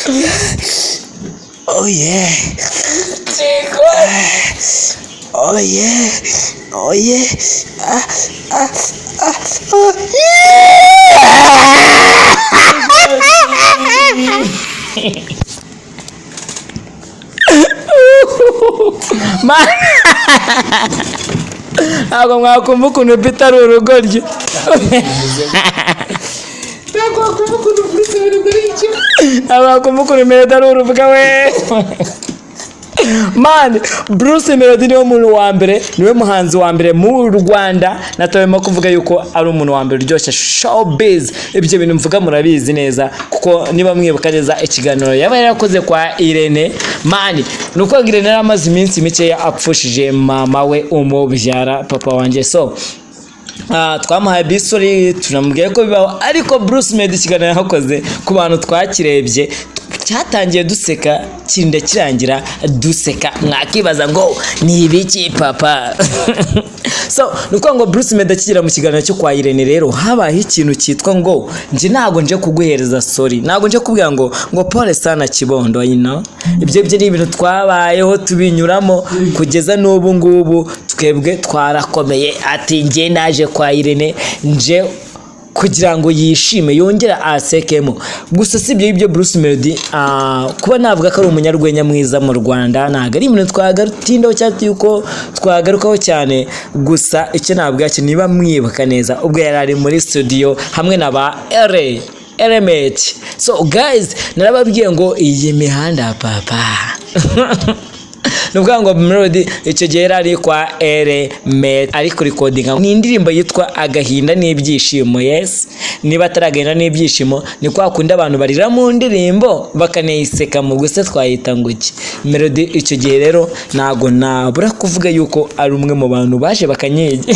Oh yeah. Oh yeah. Oh yeah. Oh yeah. Man. Ntabwo mwakumva ukuntu Peter ari urugoryi. Ntabwo mwakumva ukuntu Bruce ari urugoryi. Ntabwo mwakumva ukuntu Melodie ari uruvuga we. Man, Bruce Melodie niwe muntu wa mbere, niwe muhanzi wa mbere mu Rwanda natawemo kuvuga yuko ari umuntu wa mbere uryoshye showbiz. Ibyo bintu mvuga murabizi neza kuko niba mwibuka neza ikiganiro yaba yarakoze kwa Irene. Man, nuko Irene yaramaze iminsi mike apfushije mama we umubyara papa wanje. So twamuhaye bisori tunamubwiye ko bibaho, ariko Bruce Melodie ikiganiro yakoze ku bantu twakirebye cyatangiye duseka kinda kirangira duseka, mwakibaza ngo ni ibiki papa. So nuko ngo Bruce Melodie kigira mu kiganiro cyo kwa Irene rero habaye ikintu cyitwa ngo nje nago nje kuguhereza sorry, nago nje kubwira ngo pole sana kibondo yino. Ibyo byo ni ibintu twabayeho tubinyuramo kugeza n'ubu ngubu twebwe twarakomeye. Ati nje naje kwa Irene nje kugira ngo yishime yongera asekemo. Gusa sibyo ibyo Bruce Melodie kuba navuga ko ari umunyarwenya mwiza mu Rwanda ntago ari ibintu twagarutindaho cyane yuko twagarukaho cyane. Gusa icyo navuga cyo niba mwibuka neza ubwo yarari muri studio hamwe na ba Element. So guys narababwiye ngo iyi mihanda papa nubwo ngo Melodie icyo gihe yari kwa Element ariko recordinga ni indirimbo yitwa Agahinda n'ibyishimo. Yes, niba taragenda n'ibyishimo ni kwa kundi abantu barira mu ndirimbo bakaneyiseka mu gusa twayita ngo iki. Melodie icyo gihe rero nago nabura kuvuga yuko ari umwe mu bantu baje bakanyege.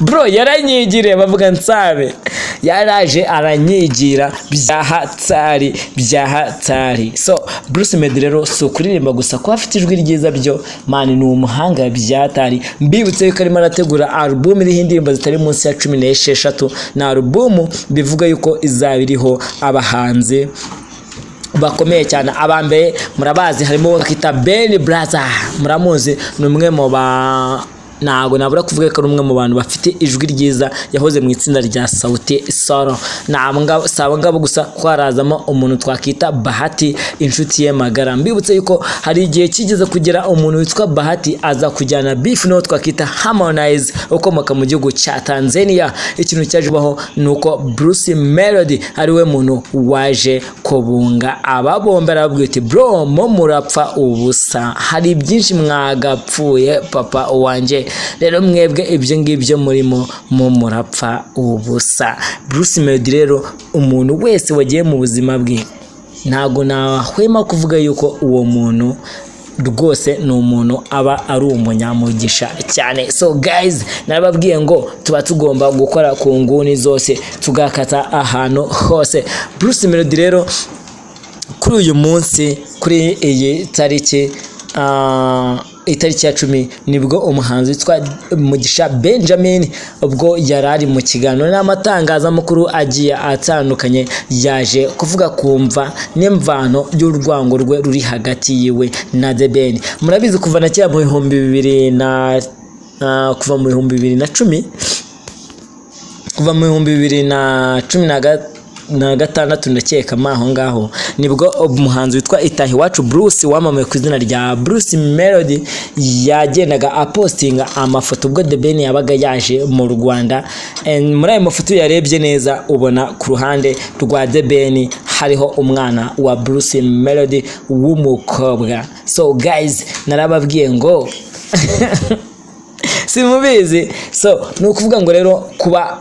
Bro yaranyigire bavuga nsabe yaraje aranyigira byahatari. So Bruce Melodie rero so kuririmba gusa ko afite ijwi ryiza byo man ni umuhanga byatari. Mbibutse yuko arimo arategura album iriho indirimbo zitari munsi ya 16 na album bivuga yuko izabiriho abahanzi bakomeye cyane. Abambere murabazi harimo kita Ben Brother, muramuzi ni umwe mu ba nago nabura kuvuga ko rumwe mu bantu bafite ijwi ryiza yahoze mu itsinda rya Sauti Sol. Nambwa sabanga gusa kwarazamo umuntu twakita Bahati inshuti ye magara. Mbibutse yuko hari igihe kigeze kugera umuntu witwa Bahati aza kujyana beef no twakita Harmonize ukomoka mu gihugu cya Tanzania. Ikintu cyajubaho nuko Bruce Melodie ari we muntu waje kubunga ababombera babwite bro mo murapfa ubusa, hari byinshi mwagapfuye papa wanje, rero mwebwe ibyo ngibyo murimo mu murapfa ubusa. Bruce Melodie rero umuntu wese wagiye mu buzima bwe ntago nahwema kuvuga yuko uwo muntu rwose ni umuntu aba ari umunyamugisha cyane. So guys narababwiye ngo tuba tugomba gukora ku nguni zose tugakata ahantu hose. Bruce Melodie rero kuri uyu munsi kuri iyi tariki itariki ya 10 nibwo umuhanzi witwa Mugisha Benjamin ubwo yarari mu kiganiro n'amatangazamakuru agiye atandukanye yaje kuvuga kumva n'imvano y'urwango rwe ruri hagati yiwe na The Ben. Murabizi kuva na cya mu 2010 kuva mu 2010 kuva mu 2010 na gatandatu ndakeka maho ngaho nibwo umuhanzi witwa Itahi wacu Bruce wamamaye ku izina rya Bruce Melodie yagendaga apostinga amafoto ubwo The Ben yabaga yaje mu Rwanda. Muri ayo mafoto yarebye neza ubona ku ruhande rwa The Ben hariho umwana wa Bruce Melodie w'umukobwa. So guys narababwiye ngo simubizi. So nukuvuga ngo rero kuba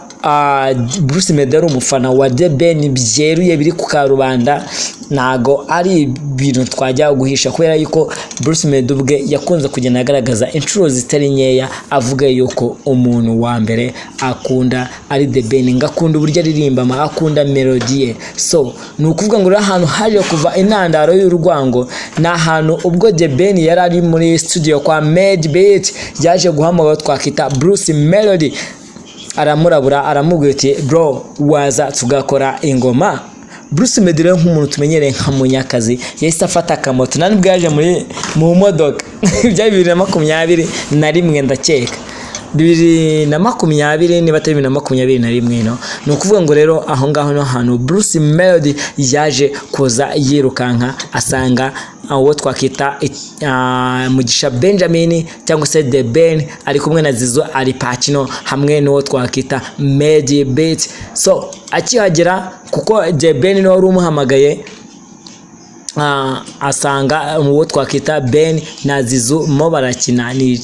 Bruce Melodie ari umufana wa The Ben byeruye biri ku karubanda nago ari ibintu twajya guhisha, kubera yuko Bruce Melodie ubwe yakunze kugenda agaragaza inshuro zitari nkeya avuga yuko umuntu wa mbere akunda ari The Ben, ngakunda uburyo aririmba akunda melodie. So nukuvuga ngo ahantu haje kuva intandaro y'urwango na ahantu ubwo The Ben yari ari muri studio kwa Medbeat yaje guhamagara twakita Bruce Melodie aramurabura aramubwira ati bro waza tugakora ingoma. Bruce Melodie rero nk'umuntu tumenyereye nka Munyakazi yahise afata akamoto nani bwaje mu modoka byari 2021 ndakeka 2020 niba atari 2021 no ni ukuvuga ngo rero aho ngaho no hano Bruce Melodie yaje kuza yirukanka asanga uwo twakita Mugisha Benjamin cyangwa se The Ben ari kumwe na Zizo ari Pacino hamwe n'uwo twakita Melodie Beat. So akihagera kuko The Ben no wari umuhamagaye asanga uwo twakita Ben na Zizu mo barakina ni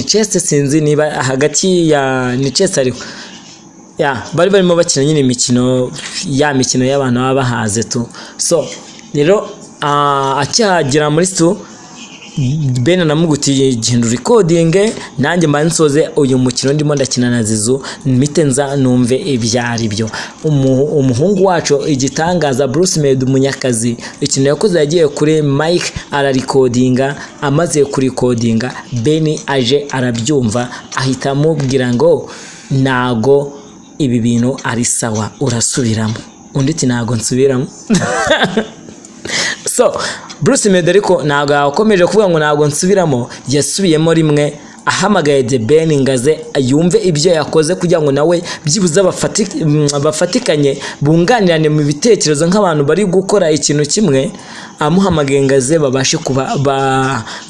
chess sinzi niba hagati ya ni chess ariko bari barimo bakina nyine imikino y'abantu baba bahaze tu. So rero akihagera muri stu Ben namugutiye genda recording nanjye mbansoze uyu mukino ndimo ndakina na Zizu mitenza numve ibyari byo. Umuhungu wacu igitangaza Bruce Melodie Munyakazi ikintu yakoze yagiye kuri mic ara recordinga amaze kuri recordinga Ben aje arabyumva ahita amubwira ngo nago ibi bintu ari sawa urasubiramo undi ati nago nsubiramo. So Bruce Melodie ariko nago yakomeje kuvuga ngo nago nsubiramo yasubiyemo rimwe ahamagaye The Ben ngaze yumve ibyo yakoze kugira ngo nawe byibuza bafatikanye bunganirane mu bitekerezo nk'abantu bari gukora ikintu kimwe. Amuhamagaye ngaze babashe kuba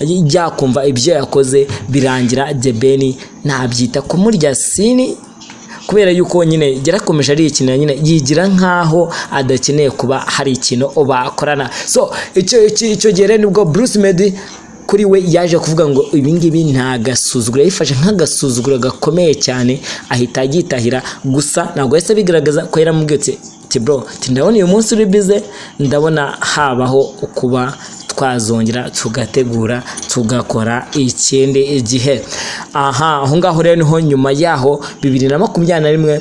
yakumva ibyo yakoze birangira The Ben nabyita kumurya sini kubera yuko nyine yarakomeje ari ikintu nyine yigira nkaho adakeneye kuba hari ikintu bakorana. So icyo gihe nibwo Bruce Melodie kuri we yaje kuvuga ngo ibingibi nta gasuzuguro yifashe nk'agasuzuguro gakomeye cyane ahita yitahira. Gusa ntabwo yahise bigaragaza ko yaramubwiye ati bro ndabona uyu munsi uri bize ndabona habaho kuba twazongera tugategura tugakora ikindi igihe. Aho ngaho rero niho nyuma yaho 2021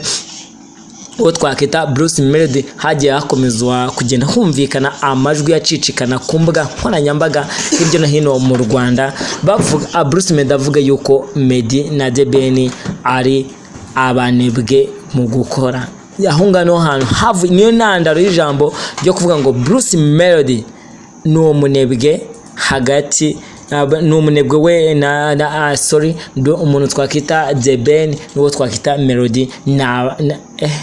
uwo twakita Bruce Melodie hagiye hakomezwa kugenda humvikana amajwi yacicikana ku mbuga nkoranyambaga hirya no hino mu Rwanda bavuga Bruce Melodie avuga yuko Meddy na The Ben ari abanebwe mu gukora. Aho ngano hantu niyo ntandaro y'ijambo ryo kuvuga ngo Bruce Melodie no munebwe hagati n'umunebwe we na ndo umuntu twakita The Ben n'uwo twakita Melodie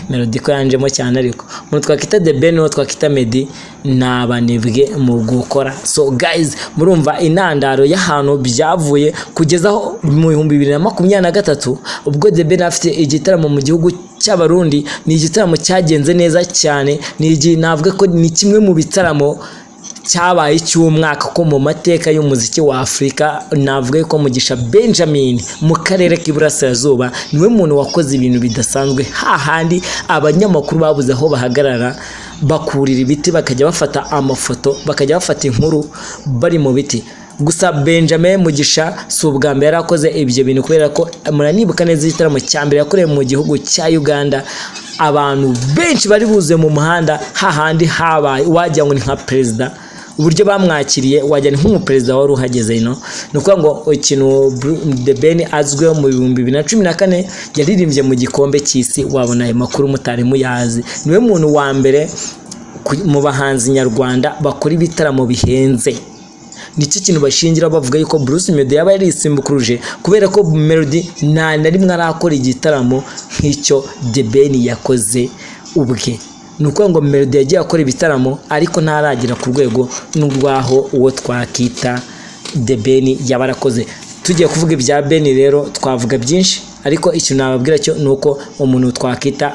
Melodie ko yanjemo cyane ariko umuntu twakita The Ben n'uwo twakita Meddy n'abanebwe mu gukora. So guys murumva inandaro y'ahantu byavuye kugezaho mu 2023 ubwo The Ben afite igitaramo mu gihugu cy'Abarundi. Ni igitaramo cyagenze neza cyane, navuga ko ni kimwe mu bitaramo cyabaye cy'umwaka ko mu mateka y'umuziki wa Afrika. Navuga ko Mugisha Benjamin mu karere k'Iburasirazuba niwe muntu wakoze ibintu bidasanzwe hahandi abanyamakuru babuze aho bahagarara bakurira ibiti bakajya bafata amafoto bakajya bafata inkuru bari mu biti. Gusa Benjamin Mugisha si ubwa mbere yarakoze ibyo bintu kubera ko muranibuka neza igitaramo cya mbere yakoreye mu gihugu cya Uganda abantu benshi bari buze mu muhanda hahandi habaye wajya ngo ni nka president uburyo bamwakiriye wajya ni nk'umuperezida wari uhageze ino. Nukuvuga ngo ikintu The Ben azweho mu 2014 yaririmbye mu gikombe cy'isi wabona ayo makuru mutari muyazi. Niwe muntu wa mbere mu bahanzi nyarwanda bakora ibitaramo bihenze. Nicyo kintu bashingira bavuga yuko Bruce Melodie yaba yarisimbukuruje kubera ko Melodie na rimwe arakora igitaramo nk'icyo The Ben yakoze ubwe. Nuko ngo Melodie yagiye akora ibitaramo ariko ntaragira ku rwego n'urwaho uwo twakita The Ben yabarakoze. Tugiye kuvuga ibya Ben rero twavuga byinshi ariko ikintu nababwira cyo nuko umuntu twakita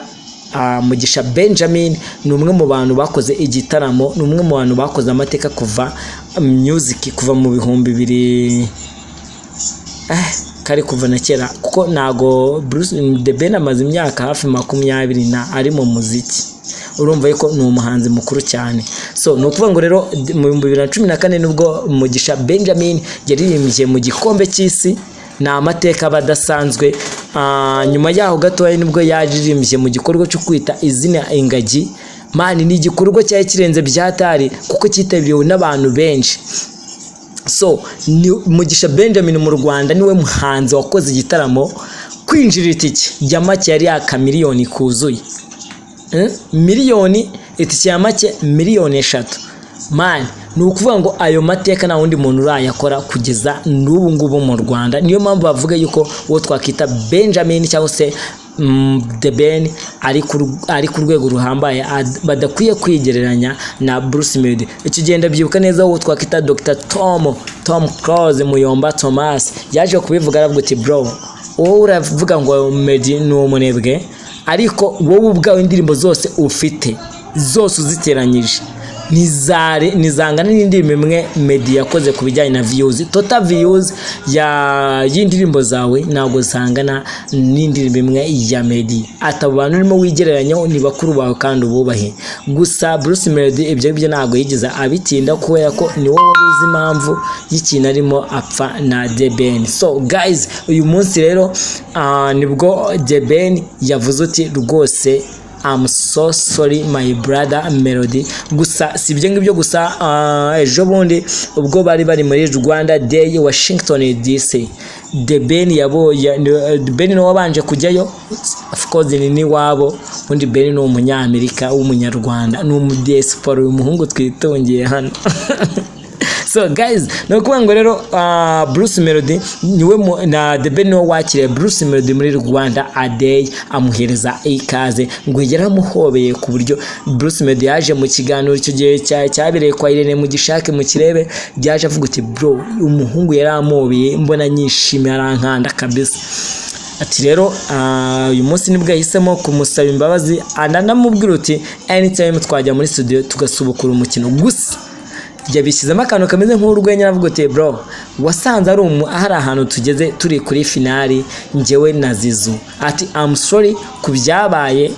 Mugisha Benjamin ni umwe mu bantu bakoze igitaramo, ni umwe mu bantu bakoze amateka kuva music kuva mu 2000 kari kuva na kera kuko nago Bruce The Ben amaze imyaka hafi 20 na ari mu muziki. Urumva yuko ni umuhanzi mukuru cyane. So no kuvuga ngo rero mu 2014 nubwo Mugisha Benjamin yaririmbye mu gikombe cy'isi na amateka badasanzwe. Nyuma yaho gato nibwo yaririmbye mu gikorwa cyo kwita izina ingagi. Mani ni igikorwa cyari kirenze byatari kuko cyitabiriwe n'abantu benshi. So Mugisha Benjamin mu Rwanda niwe muhanzi wakoze igitaramo kwinjira itike ya make yari aka miliyoni kuzuye. Miliyoni itike ya make miliyoni 3 man. Ni ukuvuga ngo ayo mateka nta wundi muntu urayakora kugeza n'ubu ngubu mu Rwanda. Niyo mpamvu bavuga yuko uwo twakita Benjamin cyangwa se The Ben ari ku rwego ruhambaye, badakwiye kwigereranya na Bruce Melodie. Icyo genda byibuka neza uwo twakita Dr. Tom Close Muyomba Thomas yaje kubivuga aravuga ati bro, wowe uravuga ngo Melodie ni umunebwe, ariko wowe ubwawe indirimbo zose ufite zose uziteranyije nizangana n'indirimbo imwe Melodie yakoze ku bijyanye na views. Total views y'indirimbo zawe ntabwo zangana n'indirimbo imwe ya Melodie. Atabo bantu urimo wigereranya ni bakuru bawe kandi ububahe. Gusa Bruce Melodie ibyo ntabwo yigize abitinda kubera ko ni wowe uzi impamvu y'ikintu arimo apfa na The Ben. So guys, uyu munsi rero nibwo The Ben yavuze uti rwose I'm so sorry my brother Melodie. Gusa si ibyo ngibyo gusa, ejo bundi ubwo bari muri Rwanda Day Washington DC, The Ben no wabanje kujyayo, of course ni wabo, undi Ben no umunyamerika w'umunyarwanda, ni umudespora, umuhungu twitongiye hano. So guys, no kuvuga ngo rero Bruce Melodie niwe na The Ben no wakiriye Bruce Melodie muri Rwanda Day, amuhereza ikaze ngo yaramuhobeye ku buryo Bruce Melodie yaje mu kiganiro icyo gihe cyabereye kwa Irene mu gishake mu kirebe, byaje avuga ati bro, umuhungu yaramobeye mbona nyishimye arankanda kabisa. Ati rero uyu munsi nibwo yahisemo kumusaba imbabazi, ananamubwira uti anytime twajya muri studio tugasubukura umukino. Gusa yabishyizemo akantu kameze nk'urwenya, aravuga ati bro, wasanze hari ahantu tugeze turi kuri finali njyewe na Zizu, ati I'm sorry ku byabaye